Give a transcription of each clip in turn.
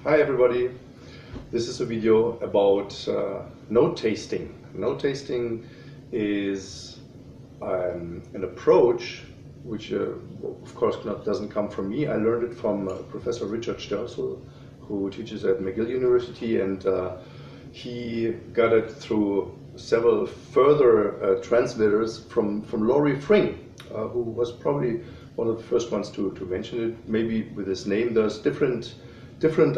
Hi everybody, this is a video about note tasting. Note tasting is an approach which of course doesn't come from me. I learned it from Professor Richard Stoessel, who teaches at McGill University, and he got it through several further translators from Laurie Fring, who was probably one of the first ones to mention it. Maybe with his name there's different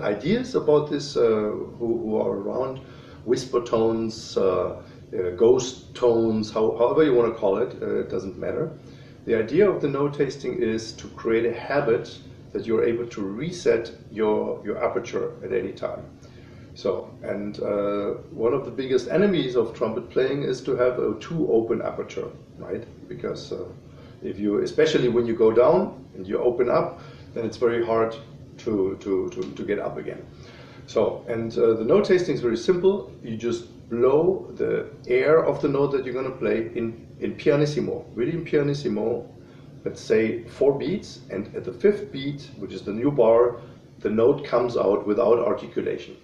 ideas about this who are around. Whisper tones, ghost tones, however you want to call it, it doesn't matter. The idea of the note tasting is to create a habit that you're able to reset your aperture at any time. So, and one of the biggest enemies of trumpet playing is to have a too open aperture, right? Because if you, especially when you go down and you open up, then it's very hard to get up again. So, and the note tasting is very simple. You just blow the air of the note that you're going to play in pianissimo, really in pianissimo, let's say 4 beats, and at the 5th beat, which is the new bar, the note comes out without articulation.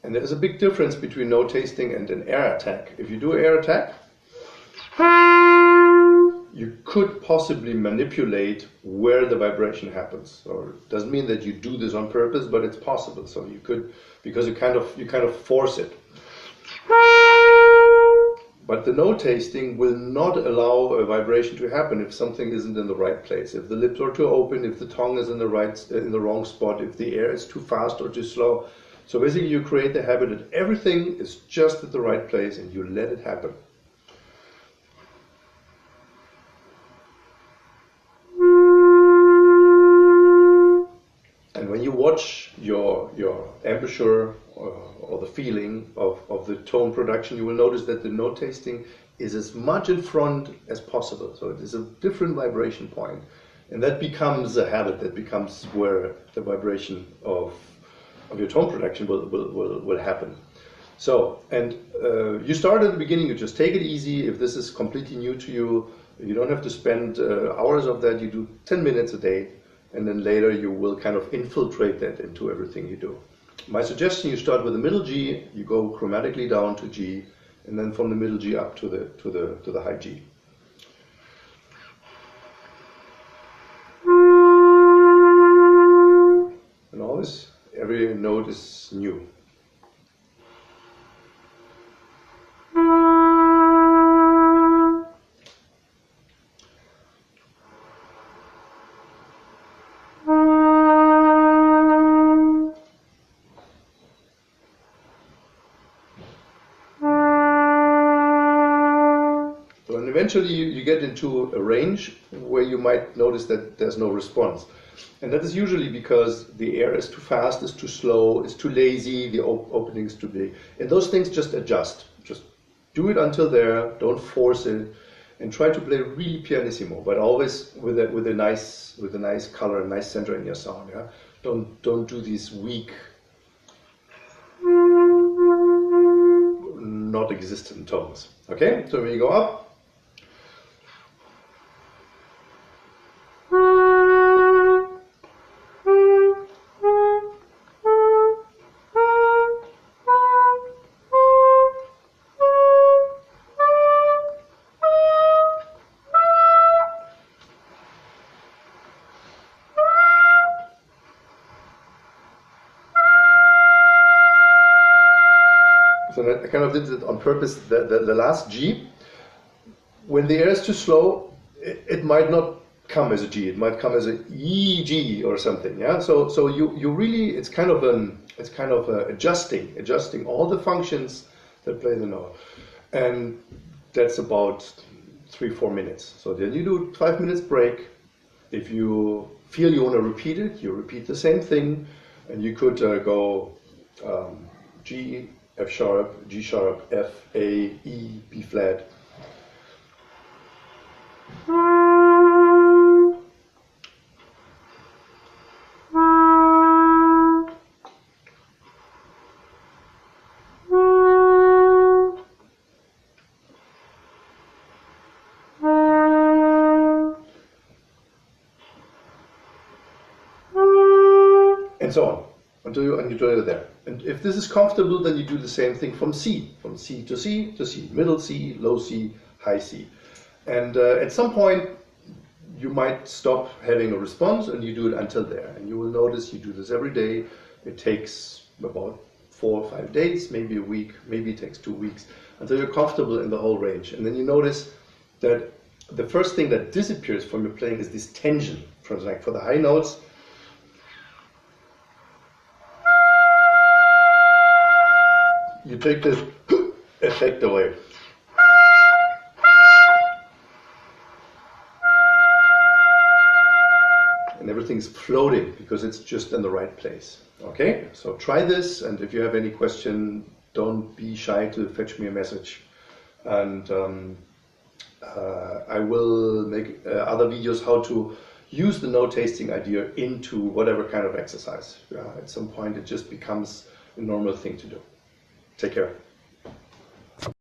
And there's a big difference between note tasting and an air attack. If you do air attack, you could possibly manipulate where the vibration happens. So it doesn't mean that you do this on purpose, but it's possible. So you could, because you kind of force it. But the note tasting will not allow a vibration to happen if something isn't in the right place. If the lips are too open, if the tongue is in the wrong spot, if the air is too fast or too slow. So basically you create the habit that everything is just at the right place and you let it happen. And when you watch your embouchure or the feeling of the tone production, you will notice that the note tasting is as much in front as possible. So it is a different vibration point. And that becomes a habit, that becomes where the vibration of your tone production will happen. So, and you start at the beginning, you just take it easy. If this is completely new to you, you don't have to spend hours of that. You do 10 minutes a day. And then later you will kind of infiltrate that into everything you do. My suggestion, you start with the middle G, you go chromatically down to G, and then from the middle G up to the high G. And always, every note is new. And eventually you get into a range where you might notice that there's no response. And that is usually because the air is too fast, is too slow, is too lazy, the opening is too big. And those things just adjust. Just do it until there, don't force it, and try to play really pianissimo, but always with a nice color, a nice center in your sound. Yeah? Don't do these weak, not existent tones. Okay, so when you go up, so I kind of did it on purpose. The last G, when the air is too slow, it might not come as a G. It might come as a E G or something. Yeah. So you really, it's kind of adjusting all the functions that play the note, and that's about 3-4 minutes. So then you do 5 minutes break. If you feel you want to repeat it, you repeat the same thing, and you could go G, F sharp, G sharp, F, A, E, B flat. and so on, until you do it there. And if this is comfortable, then you do the same thing from C to C to C, middle C, low C, high C. And at some point, you might stop having a response and you do it until there. And you will notice you do this every day. It takes about 4 or 5 days, maybe a week, maybe it takes 2 weeks, until you're comfortable in the whole range. And then you notice that the first thing that disappears from your playing is this tension. For the high notes, you take this effect away. And everything's floating because it's just in the right place. Okay, so try this, and if you have any question, don't be shy to fetch me a message. And I will make other videos how to use the note tasting idea into whatever kind of exercise. At some point it just becomes a normal thing to do. Take care.